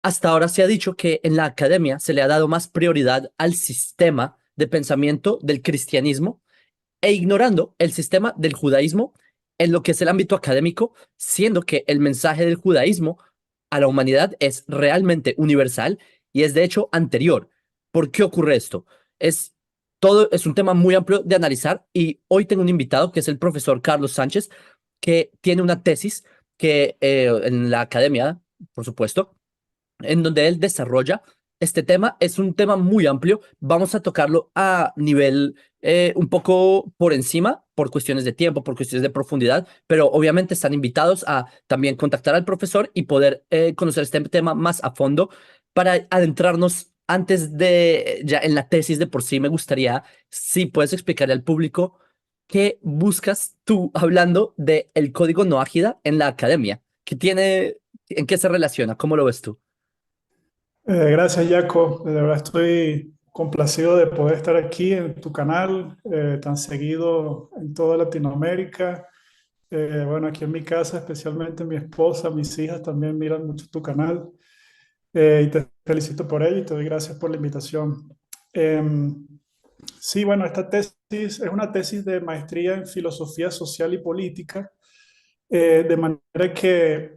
Hasta ahora se ha dicho que en la academia se le ha dado más prioridad al sistema de pensamiento del cristianismo e ignorando el sistema del judaísmo en lo que es el ámbito académico, siendo que el mensaje del judaísmo a la humanidad es realmente universal y es de hecho anterior. ¿Por qué ocurre esto? Es es un tema muy amplio de analizar y hoy tengo un invitado que es el profesor Carlos Sánchez, que tiene una tesis que en la academia, por supuesto, en donde él desarrolla este tema. Es un tema muy amplio. Vamos a tocarlo a nivel un poco por encima, por cuestiones de tiempo, por cuestiones de profundidad, pero obviamente están invitados a también contactar al profesor y poder conocer este tema más a fondo para adentrarnos. Antes de ya en la tesis de por sí, me gustaría si puedes explicarle al público qué buscas tú hablando de el código no ágida en la academia, qué tiene, en qué se relaciona, cómo lo ves tú. Gracias, Jaco. De verdad estoy complacido de poder estar aquí en tu canal, tan seguido en toda Latinoamérica. Bueno, aquí en mi casa, especialmente mi esposa, mis hijas también miran mucho tu canal. Y te felicito por ello y te doy gracias por la invitación. Em, sí, bueno, esta tesis es una tesis de maestría en filosofía social y política, de manera que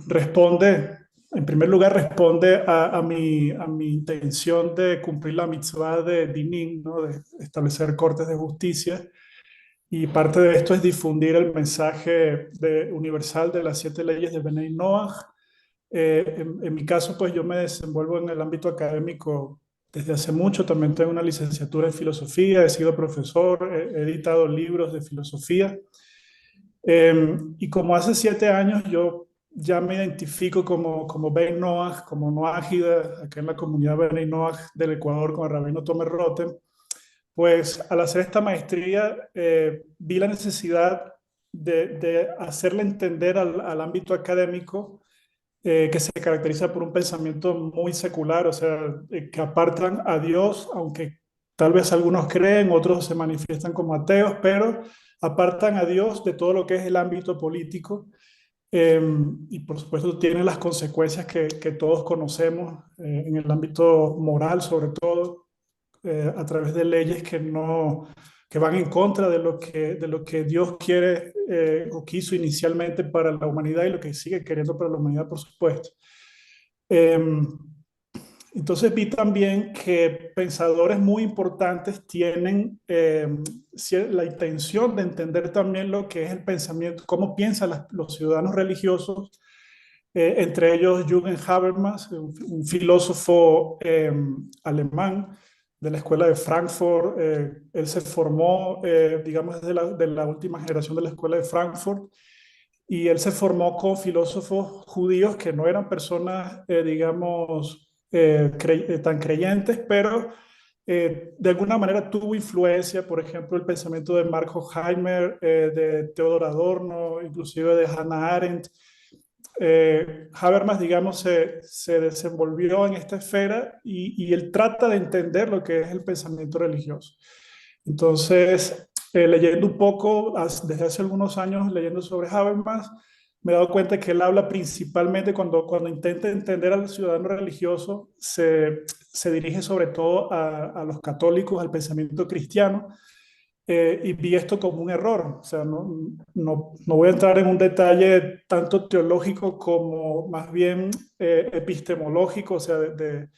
responde, en primer lugar, responde a mi intención de cumplir la mitzvah de Dinin, ¿no? De establecer cortes de justicia. Y parte de esto es difundir el mensaje universal de las 7 leyes de Benay Noach. En mi caso, pues yo me desenvuelvo en el ámbito académico desde hace mucho. También tengo una licenciatura en filosofía, he sido profesor, he editado libros de filosofía. Y como hace 7 años yo ya me identifico como Ben Noah, como Noágida, acá en la comunidad Ben Noah del Ecuador con el rabino Tomer Rotem, pues al hacer esta maestría vi la necesidad de hacerle entender al ámbito académico que se caracteriza por un pensamiento muy secular, o sea, que apartan a Dios, aunque tal vez algunos creen, otros se manifiestan como ateos, pero apartan a Dios de todo lo que es el ámbito político. Y por supuesto tiene las consecuencias que todos conocemos en el ámbito moral, sobre todo a través de leyes que van en contra de lo que Dios quiere o quiso inicialmente para la humanidad y lo que sigue queriendo para la humanidad, por supuesto. Eh, entonces vi también que pensadores muy importantes tienen la intención de entender también lo que es el pensamiento, cómo piensan los ciudadanos religiosos, entre ellos Jürgen Habermas, un filósofo alemán de la escuela de Frankfurt. Él se formó, digamos, de la última generación de la escuela de Frankfurt, y él se formó con filósofos judíos que no eran personas, digamos, tan creyentes, pero de alguna manera tuvo influencia, por ejemplo, el pensamiento de Mark Horkheimer, de Theodor Adorno, inclusive de Hannah Arendt. Habermas, digamos, se desenvolvió en esta esfera y él trata de entender lo que es el pensamiento religioso. Entonces, leyendo un poco, desde hace algunos años, leyendo sobre Habermas, me he dado cuenta que él habla principalmente cuando intenta entender al ciudadano religioso, se dirige sobre todo a los católicos, al pensamiento cristiano, y vi esto como un error. O sea, no voy a entrar en un detalle tanto teológico como más bien epistemológico, o sea, de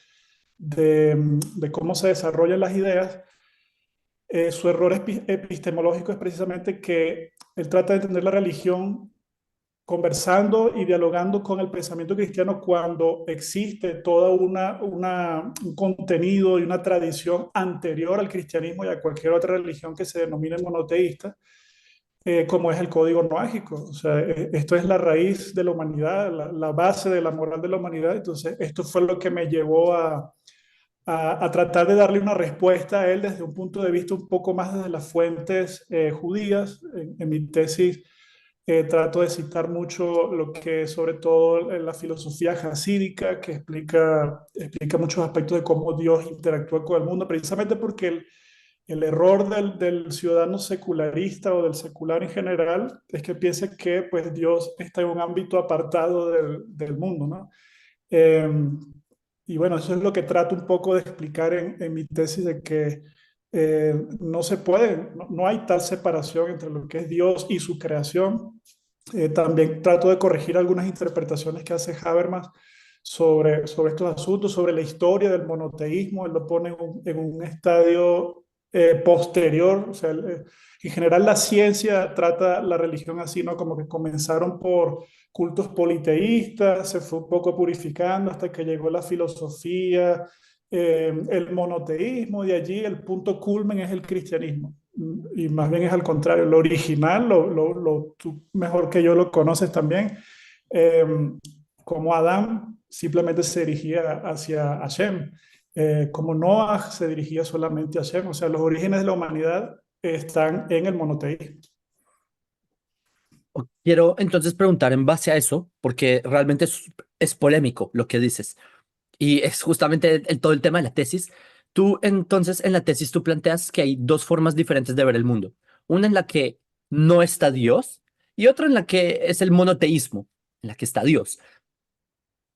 cómo se desarrollan las ideas. Su error epistemológico es precisamente que él trata de entender la religión conversando y dialogando con el pensamiento cristiano cuando existe toda un contenido y una tradición anterior al cristianismo y a cualquier otra religión que se denomine monoteísta, como es el código noágico. O sea, esto es la raíz de la humanidad, la base de la moral de la humanidad. Entonces, esto fue lo que me llevó a tratar de darle una respuesta a él desde un punto de vista un poco más desde las fuentes judías. En mi tesis trato de citar mucho lo que es sobre todo la filosofía jasídica, que explica muchos aspectos de cómo Dios interactúa con el mundo, precisamente porque el error del ciudadano secularista o del secular en general es que piensa que pues, Dios está en un ámbito apartado del mundo, ¿no? Eh, y bueno, eso es lo que trato un poco de explicar en mi tesis, de que no se puede, no hay tal separación entre lo que es Dios y su creación. También trato de corregir algunas interpretaciones que hace Habermas sobre estos asuntos, sobre la historia del monoteísmo. Él lo pone en un estadio posterior. O sea, en general la ciencia trata la religión así, ¿no? Como que comenzaron por cultos politeístas, se fue un poco purificando hasta que llegó la filosofía, el monoteísmo, de allí el punto culmen es el cristianismo. Y más bien es al contrario, lo original, tú mejor que yo lo conoces también, eh, como Adán simplemente se dirigía hacia Hashem, como Noah se dirigía solamente a Hashem. O sea, los orígenes de la humanidad están en el monoteísmo. Quiero entonces preguntar en base a eso, porque realmente es polémico lo que dices. Y es justamente todo el tema de la tesis. Tú, entonces, en la tesis tú planteas que hay dos formas diferentes de ver el mundo. Una en la que no está Dios y otra en la que es el monoteísmo, en la que está Dios.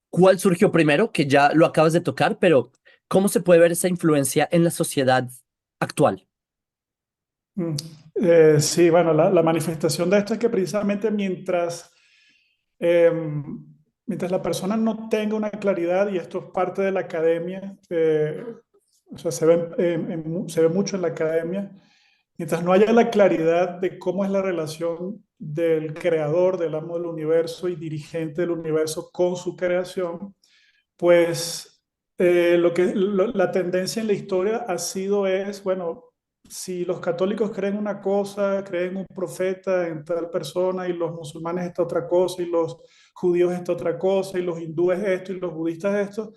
¿Cuál surgió primero? Que ya lo acabas de tocar, pero ¿cómo se puede ver esa influencia en la sociedad actual? Mm. Sí, bueno, la manifestación de esto es que precisamente mientras la persona no tenga una claridad, y esto es parte de la academia, o sea, se ve mucho en la academia, mientras no haya la claridad de cómo es la relación del creador, del amo del universo y dirigente del universo con su creación, pues la tendencia en la historia ha sido bueno, si los católicos creen una cosa, creen un profeta en tal persona, y los musulmanes esta otra cosa, y los judíos esta otra cosa, y los hindúes esto, y los budistas esto,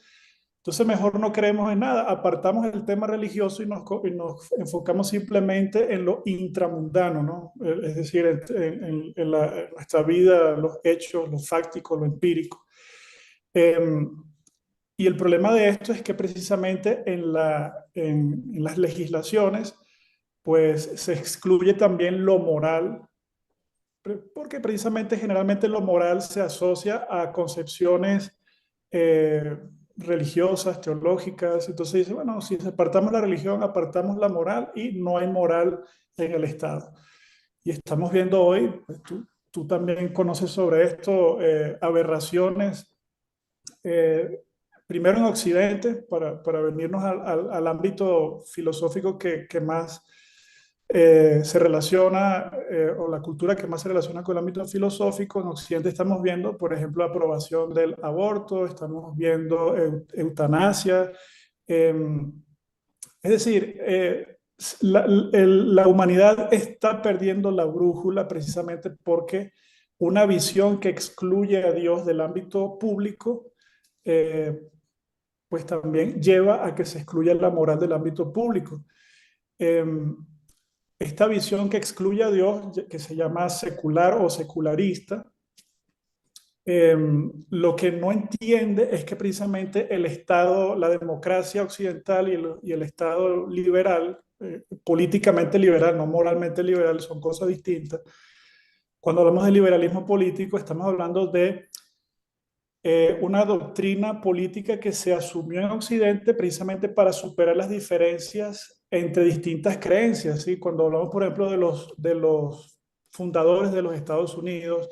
entonces mejor no creemos en nada, apartamos el tema religioso y nos enfocamos simplemente en lo intramundano, ¿no? Es decir, en nuestra vida, los hechos, lo fáctico, lo empírico. Em, y el problema de esto es que precisamente en las legislaciones, pues se excluye también lo moral, porque precisamente generalmente lo moral se asocia a concepciones eh, religiosas, teológicas. Entonces dice, bueno, si apartamos la religión, apartamos la moral y no hay moral en el Estado. Y estamos viendo hoy, pues tú también conoces sobre esto, aberraciones, eh, primero en Occidente, para venirnos al ámbito filosófico que más se relaciona, o la cultura que más se relaciona con el ámbito filosófico. En Occidente estamos viendo, por ejemplo, la aprobación del aborto, estamos viendo eutanasia. eh, es decir, la humanidad está perdiendo la brújula precisamente porque una visión que excluye a Dios del ámbito público, eh, pues también lleva a que se excluya la moral del ámbito público. Eh, esta visión que excluye a Dios, que se llama secular o secularista, eh, lo que no entiende es que precisamente el Estado, la democracia occidental y el Estado liberal, políticamente liberal, no moralmente liberal, son cosas distintas. Cuando hablamos de liberalismo político, estamos hablando de una doctrina política que se asumió en Occidente precisamente para superar las diferencias entre distintas creencias, ¿sí? Cuando hablamos, por ejemplo, de los fundadores de los Estados Unidos,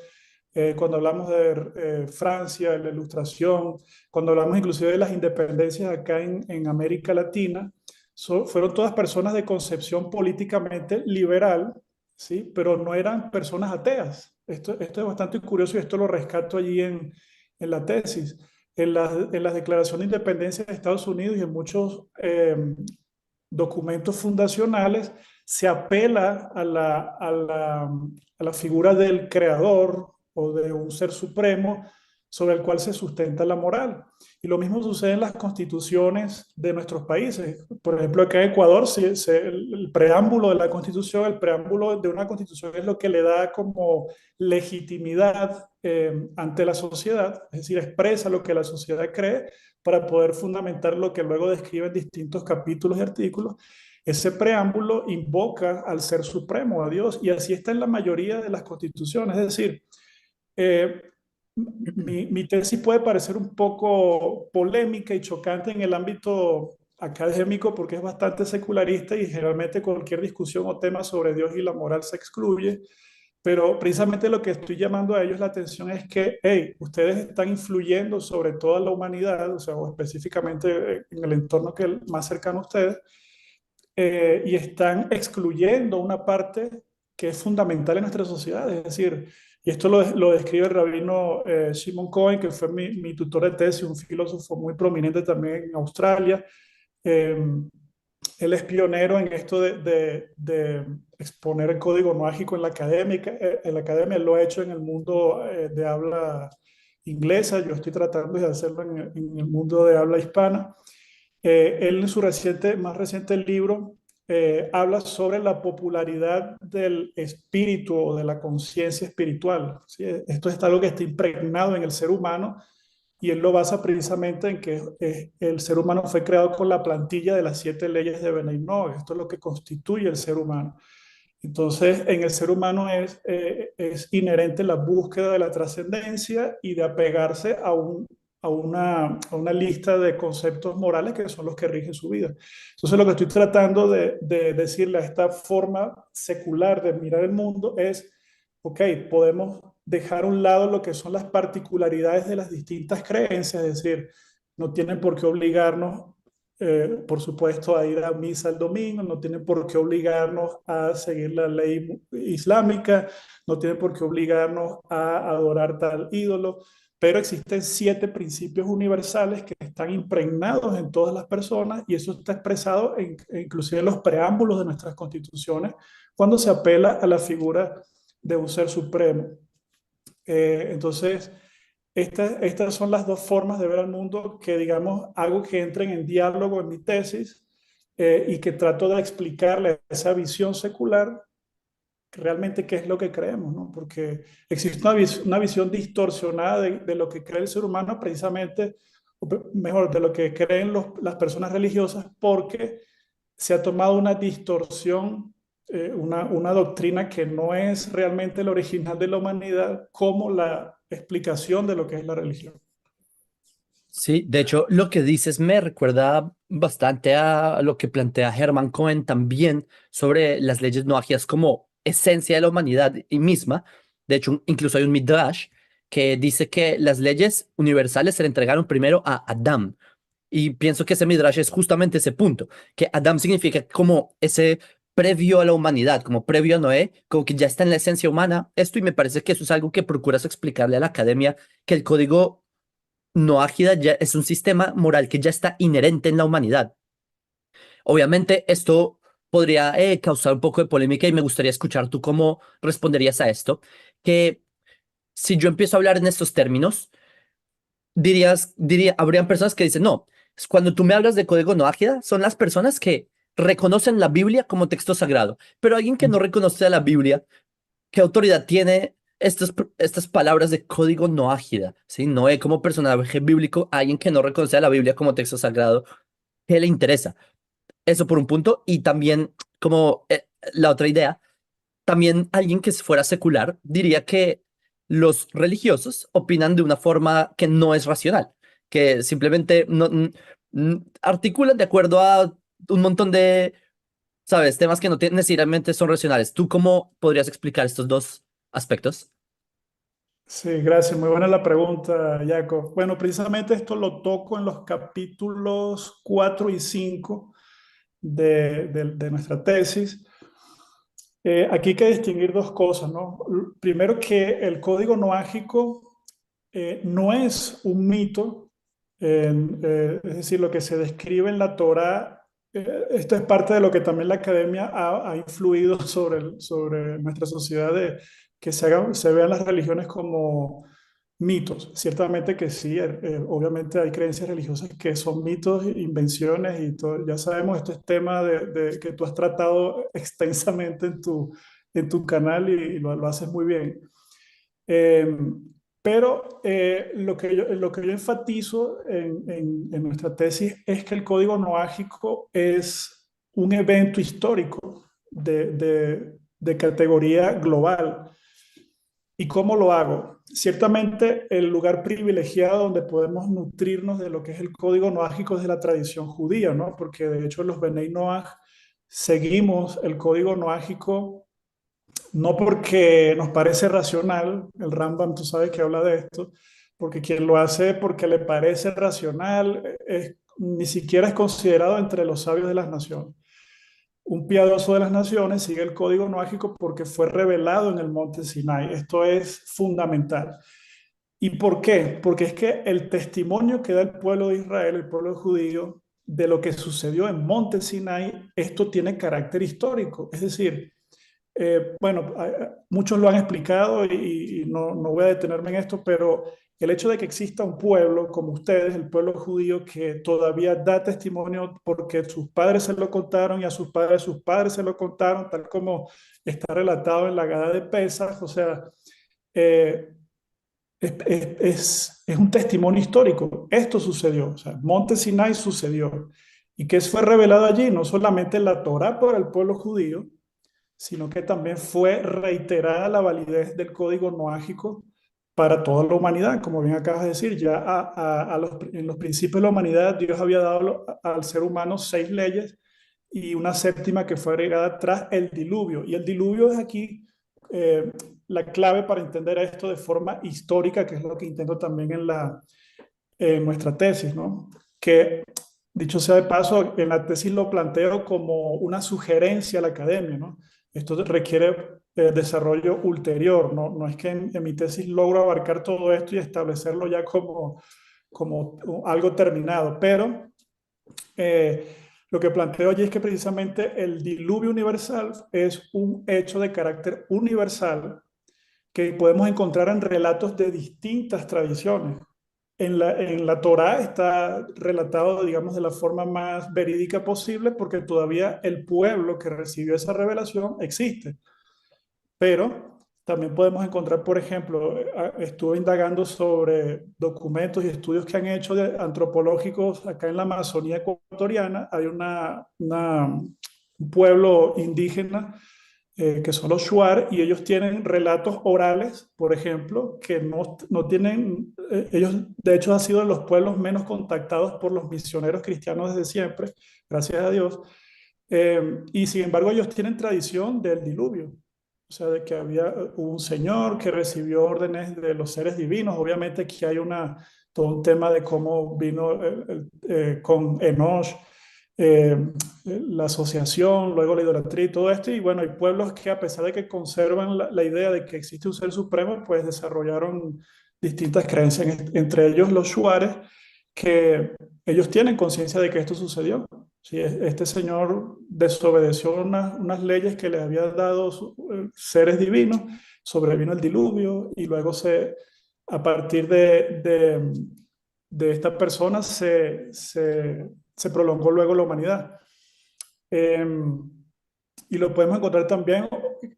cuando hablamos de Francia, de la Ilustración, cuando hablamos inclusive de las independencias acá en América Latina, fueron todas personas de concepción políticamente liberal, ¿sí? Pero no eran personas ateas. Esto es bastante curioso, y esto lo rescato allí en la tesis. En las declaraciones de independencia de Estados Unidos y en muchos documentos fundacionales se apela a la figura del creador o de un ser supremo sobre el cual se sustenta la moral. Y lo mismo sucede en las constituciones de nuestros países. Por ejemplo, acá en Ecuador, el preámbulo de la constitución, el preámbulo de una constitución es lo que le da como legitimidad ante la sociedad, es decir, expresa lo que la sociedad cree para poder fundamentar lo que luego describe en distintos capítulos y artículos. Ese preámbulo invoca al Ser Supremo, a Dios, y así está en la mayoría de las constituciones. Es decir, eh, mi tesis puede parecer un poco polémica y chocante en el ámbito académico porque es bastante secularista y generalmente cualquier discusión o tema sobre Dios y la moral se excluye, pero precisamente lo que estoy llamando a ellos la atención es que, hey, ustedes están influyendo sobre toda la humanidad, o sea, o específicamente en el entorno que es más cercano a ustedes, y están excluyendo una parte que es fundamental en nuestra sociedad. Es decir, y esto lo describe el rabino Shimon Cohen, que fue mi tutor de tesis, un filósofo muy prominente también en Australia. Eh, Él es pionero en esto de exponer el código mágico en la academia. En la academia lo ha hecho en el mundo de habla inglesa. Yo estoy tratando de hacerlo en el mundo de habla hispana. Él en su más reciente libro habla sobre la popularidad del espíritu o de la conciencia espiritual. ¿Sí? Esto es algo que está impregnado en el ser humano y él lo basa precisamente en que el ser humano fue creado con la plantilla de las 7 leyes de Benigno. Esto es lo que constituye el ser humano. Entonces, en el ser humano es inherente la búsqueda de la trascendencia y de apegarse a una lista de conceptos morales que son los que rigen su vida. Entonces, lo que estoy tratando de decirle a esta forma secular de mirar el mundo es, ok, podemos dejar a un lado lo que son las particularidades de las distintas creencias, es decir, no tienen por qué obligarnos por supuesto, a ir a misa el domingo, no tienen por qué obligarnos a seguir la ley islámica, no tienen por qué obligarnos a adorar tal ídolo, pero existen 7 principios universales que están impregnados en todas las personas y eso está expresado inclusive en los preámbulos de nuestras constituciones cuando se apela a la figura de un ser supremo. Entonces, estas son las dos formas de ver al mundo que, digamos, hago que entren en diálogo en mi tesis y que trato de explicarle a esa visión secular realmente qué es lo que creemos, ¿no? Porque existe una visión distorsionada de lo que cree el ser humano precisamente, mejor, de lo que creen las personas religiosas porque se ha tomado una distorsión, una doctrina que no es realmente la original de la humanidad como la explicación de lo que es la religión. Sí, de hecho, lo que dices me recuerda bastante a lo que plantea Hermann Cohen también sobre las leyes noajidas como esencia de la humanidad y misma. De hecho, incluso hay un midrash que dice que las leyes universales se le entregaron primero a Adán. Y pienso que ese midrash es justamente ese punto, que Adán significa como ese previo a la humanidad, como previo a Noé, como que ya está en la esencia humana. Esto y me parece que eso es algo que procuras explicarle a la academia, que el código no ágida ya es un sistema moral que ya está inherente en la humanidad. Obviamente, esto podría causar un poco de polémica y me gustaría escuchar tú cómo responderías a esto, que si yo empiezo a hablar en estos términos, habrían personas que dicen, no, es cuando tú me hablas de código no ágida, son las personas que reconocen la Biblia como texto sagrado, pero alguien que no reconoce a la Biblia, ¿qué autoridad tiene estas palabras de código no ágida? ¿Sí? Noé como personaje bíblico, alguien que no reconoce a la Biblia como texto sagrado, ¿qué le interesa? Eso por un punto. Y también, como la otra idea, también alguien que fuera secular diría que los religiosos opinan de una forma que no es racional, que simplemente no, articulan de acuerdo a un montón de, ¿sabes? Temas que no necesariamente son racionales. ¿Tú cómo podrías explicar estos dos aspectos? Sí, gracias. Muy buena la pregunta, Jacob. Bueno, precisamente esto lo toco en los capítulos 4 y 5 de nuestra tesis. Aquí hay que distinguir dos cosas, ¿no? Primero que el código noágico no es un mito, es decir, lo que se describe en la Torá, esto es parte de lo que también la academia ha influido sobre nuestra sociedad, de que se vean las religiones como mitos. Ciertamente que sí, obviamente hay creencias religiosas que son mitos, invenciones y todo. Ya sabemos, este es tema que tú has tratado extensamente en tu canal y lo haces muy bien. Eh, pero lo que yo enfatizo en nuestra tesis es que el código noágico es un evento histórico de categoría global. ¿Y cómo lo hago? Ciertamente el lugar privilegiado donde podemos nutrirnos de lo que es el código noájico es de la tradición judía, ¿no? Porque de hecho los Benei Noaj seguimos el código noájico no porque nos parece racional, el Rambam tú sabes que habla de esto, porque quien lo hace porque le parece racional, ni siquiera es considerado entre los sabios de las naciones. Un piadoso de las naciones sigue el código noágico porque fue revelado en el monte Sinai. Esto es fundamental. ¿Y por qué? Porque es que el testimonio que da el pueblo de Israel, el pueblo judío, de lo que sucedió en monte Sinai, esto tiene carácter histórico. Es decir, bueno, muchos lo han explicado y no voy a detenerme en esto, pero el hecho de que exista un pueblo como ustedes, el pueblo judío, que todavía da testimonio porque sus padres se lo contaron y a sus padres se lo contaron, tal como está relatado en la Gada de Pesaj, o sea, eh, es un testimonio histórico. Esto sucedió, o sea, Monte Sinai sucedió. ¿Y qué fue revelado allí? No solamente la Torá para el pueblo judío, sino que también fue reiterada la validez del código noágico para toda la humanidad. Como bien acabas de decir, ya en los principios de la humanidad Dios había dado al ser humano 6 leyes y una séptima que fue agregada tras el diluvio. Y el diluvio es aquí eh, la clave para entender esto de forma histórica, que es lo que intento también en nuestra tesis, ¿no? Que, dicho sea de paso, en la tesis lo planteo como una sugerencia a la academia, ¿no? Esto requiere desarrollo ulterior, no es que en mi tesis logro abarcar todo esto y establecerlo ya como algo terminado, pero eh, lo que planteo allí es que precisamente el diluvio universal es un hecho de carácter universal que podemos encontrar en relatos de distintas tradiciones. En la Torá está relatado, digamos, de la forma más verídica posible porque todavía el pueblo que recibió esa revelación existe. Pero también podemos encontrar, por ejemplo, estuve indagando sobre documentos y estudios que han hecho antropológicos acá en la Amazonía ecuatoriana. Hay un pueblo indígena que son los Shuar, y ellos tienen relatos orales, por ejemplo, que no tienen, ellos de hecho han sido de los pueblos menos contactados por los misioneros cristianos desde siempre, gracias a Dios, y sin embargo ellos tienen tradición del diluvio, o sea, de que hubo un señor que recibió órdenes de los seres divinos. Obviamente aquí hay todo un tema de cómo vino con Enosh, eh, la asociación, luego la idolatría y todo esto. Y bueno, hay pueblos que a pesar de que conservan la idea de que existe un ser supremo, pues desarrollaron distintas creencias, entre ellos los shuares, que ellos tienen conciencia de que esto sucedió. Sí, este señor desobedeció unas leyes que le habían dado seres divinos, sobrevino el diluvio y luego a partir de esta persona se prolongó luego la humanidad. Eh, y lo podemos encontrar también,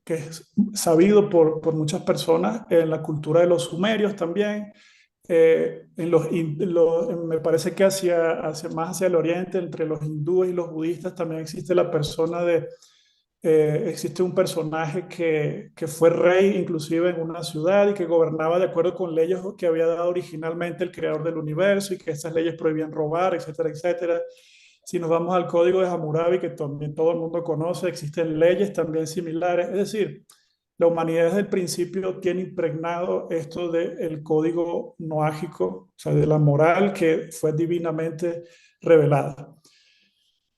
que es sabido por muchas personas, en la cultura de los sumerios también, me parece que más hacia el oriente, entre los hindúes y los budistas, también existe la persona existe un personaje que fue rey inclusive en una ciudad y que gobernaba de acuerdo con leyes que había dado originalmente el creador del universo y que esas leyes prohibían robar, etcétera, etcétera. Si nos vamos al código de Hammurabi, que también todo el mundo conoce, existen leyes también similares. Es decir, la humanidad desde el principio tiene impregnado esto del código noágico, o sea, de la moral que fue divinamente revelada.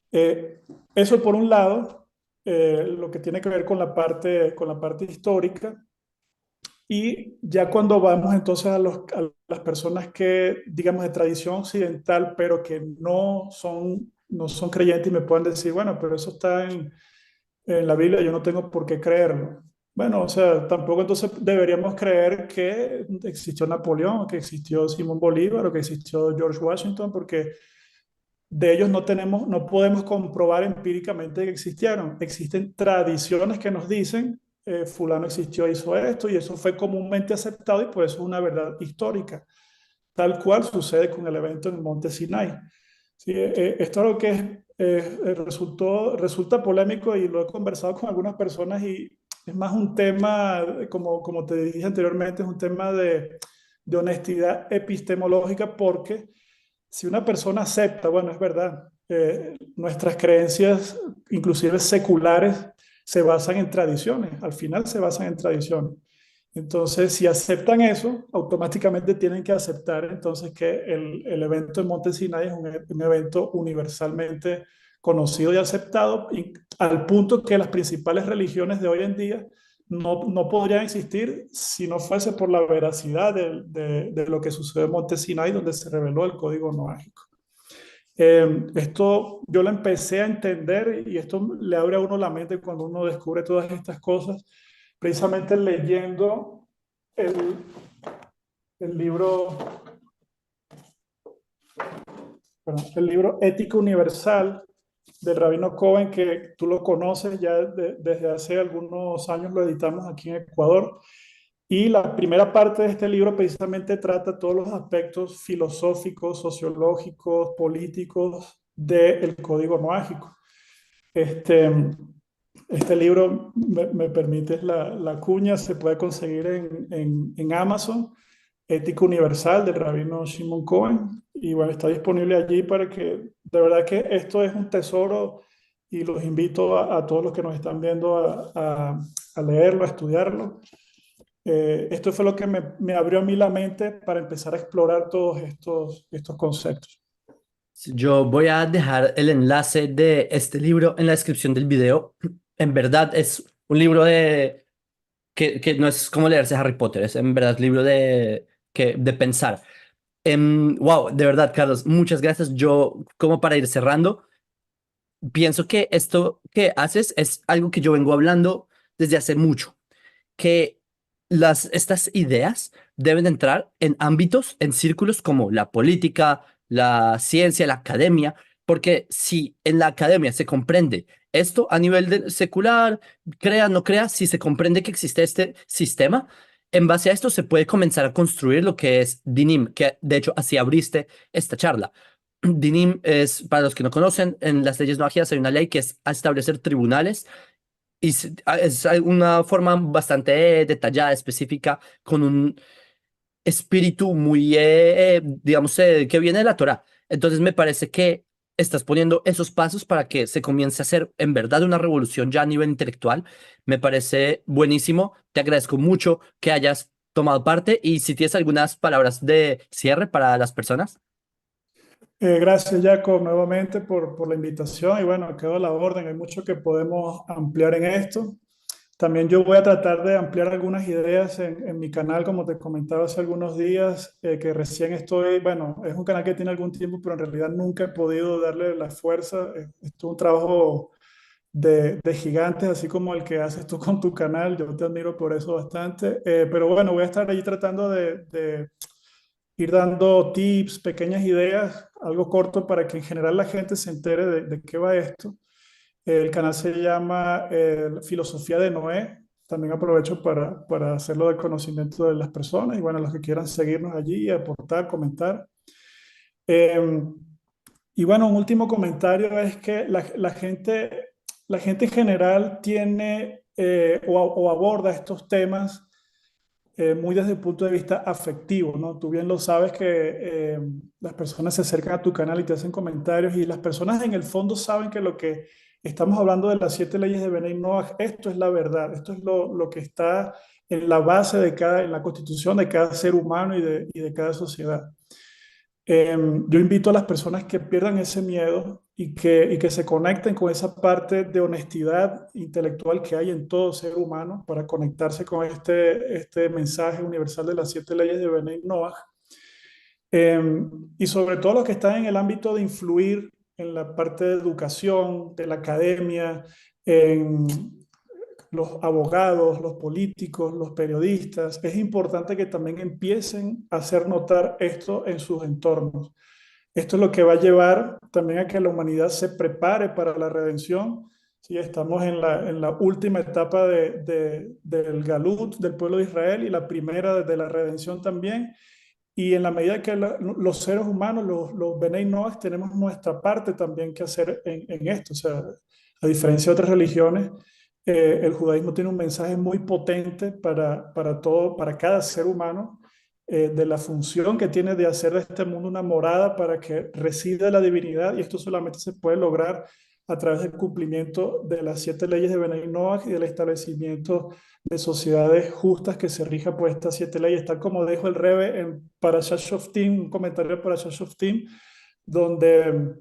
Eh, Eso por un lado, lo que tiene que ver con la parte histórica. Y ya cuando vamos entonces a las personas que, digamos, de tradición occidental, pero que no son creyentes y me pueden decir, bueno, pero eso está en la Biblia, yo no tengo por qué creerlo. Bueno, o sea, tampoco entonces deberíamos creer que existió Napoleón, o que existió Simón Bolívar, o que existió George Washington, porque de ellos no podemos comprobar empíricamente que existieron. Existen tradiciones que nos dicen, fulano existió, hizo esto, y eso fue comúnmente aceptado y por eso es una verdad histórica, tal cual sucede con el evento en el Monte Sinai. Sí, esto es lo que resulta polémico y lo he conversado con algunas personas y es más un tema, como te dije anteriormente, es un tema de honestidad epistemológica, porque si una persona acepta, bueno, es verdad, nuestras creencias, inclusive seculares, se basan en tradiciones, al final se basan en tradiciones. Entonces, si aceptan eso, automáticamente tienen que aceptar entonces que el evento en Monte Sinai es un evento universalmente conocido y aceptado, y al punto que las principales religiones de hoy en día no podrían existir si no fuese por la veracidad de lo que sucedió en Monte Sinai, donde se reveló el código noágico. Esto yo lo empecé a entender, y esto le abre a uno la mente cuando uno descubre todas estas cosas, precisamente leyendo el, el libro, el libro Ética Universal del Rabino Cohen, que tú lo conoces ya desde hace algunos años, lo editamos aquí en Ecuador. Y la primera parte de este libro precisamente trata todos los aspectos filosóficos, sociológicos, políticos del código noágico. Este, este libro, me permites la cuña, se puede conseguir en Amazon, Ética Universal del Rabino Shimon Cohen. Y bueno, está disponible allí para que, de verdad que esto es un tesoro, y los invito a todos los que nos están viendo a leerlo, a estudiarlo. Esto fue lo que me abrió a mí la mente para empezar a explorar todos estos conceptos. Yo voy a dejar el enlace de este libro en la descripción del video. En verdad es un libro que no es como leerse Harry Potter, es en verdad un libro de pensar. Wow, de verdad, Carlos, muchas gracias. Yo, como para ir cerrando, pienso que esto que haces es algo que yo vengo hablando desde hace mucho, que estas ideas deben entrar en ámbitos, en círculos como la política, la ciencia, la academia, porque si en la academia se comprende esto a nivel secular, crea, no crea, si se comprende que existe este sistema, en base a esto se puede comenzar a construir lo que es Dinim, que de hecho así abriste esta charla. Dinim es, para los que no conocen, en las leyes noajidas hay una ley que es a establecer tribunales y es una forma bastante detallada, específica, con un espíritu muy, digamos, que viene de la Torá. Entonces me parece que estás poniendo esos pasos para que se comience a hacer en verdad una revolución ya a nivel intelectual. Me parece buenísimo. Te agradezco mucho que hayas tomado parte y si tienes algunas palabras de cierre para las personas. Gracias, Jacob, nuevamente por la invitación. Y bueno, quedo a la orden. Hay mucho que podemos ampliar en esto. También yo voy a tratar de ampliar algunas ideas en mi canal, como te comentaba hace algunos días, que recién estoy, bueno, es un canal que tiene algún tiempo, pero en realidad nunca he podido darle la fuerza. Esto es un trabajo de gigantes, así como el que haces tú con tu canal. Yo te admiro por eso bastante. Pero bueno, voy a estar allí tratando de ir dando tips, pequeñas ideas, algo corto para que en general la gente se entere de qué va esto. El canal se llama Filosofía de Noé. También aprovecho para hacerlo del conocimiento de las personas, y bueno, los que quieran seguirnos allí, aportar, comentar. Eh, y bueno, un último comentario es que la gente en general tiene o aborda estos temas muy desde el punto de vista afectivo, ¿no? Tú bien lo sabes que las personas se acercan a tu canal y te hacen comentarios, y las personas en el fondo saben que lo que estamos hablando de las 7 leyes de Benay Noah, esto es la verdad, esto es lo que está en la base en la constitución de cada ser humano y de cada sociedad. Yo invito a las personas que pierdan ese miedo y que se conecten con esa parte de honestidad intelectual que hay en todo ser humano, para conectarse con este mensaje universal de las 7 leyes de Benay Noah. Y sobre todo los que están en el ámbito de influir en la parte de educación, de la academia, en los abogados, los políticos, los periodistas, es importante que también empiecen a hacer notar esto en sus entornos. Esto es lo que va a llevar también a que la humanidad se prepare para la redención. Sí, estamos en la última etapa del Galut, del pueblo de Israel, y la primera de la redención también. Y en la medida que los seres humanos, los Benei Noach, tenemos nuestra parte también que hacer en esto. O sea, a diferencia de otras religiones, el judaísmo tiene un mensaje muy potente para todo, para cada ser humano, de la función que tiene de hacer de este mundo una morada para que resida la divinidad, y esto solamente se puede lograr a través del cumplimiento de las 7 leyes de Benay Noach y del establecimiento de sociedades justas que se rijan por estas 7 leyes, tal como dijo el Rebbe en Parashat Shoftim, un comentario para Parashat Shoftim, donde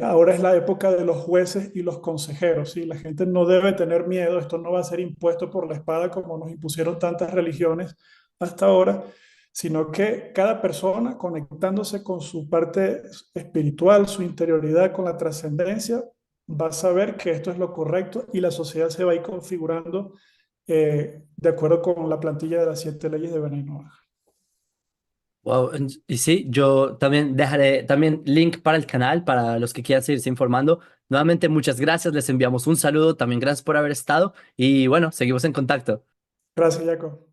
ahora es la época de los jueces y los consejeros, ¿sí? La gente no debe tener miedo, esto no va a ser impuesto por la espada como nos impusieron tantas religiones hasta ahora, sino que cada persona conectándose con su parte espiritual, su interioridad, con la trascendencia, va a saber que esto es lo correcto y la sociedad se va a ir configurando de acuerdo con la plantilla de las 7 leyes de Benay Noah. Wow, y sí, yo también dejaré también link para el canal para los que quieran seguirse informando. Nuevamente, muchas gracias, les enviamos un saludo, también gracias por haber estado y bueno, seguimos en contacto. Gracias, Jacob.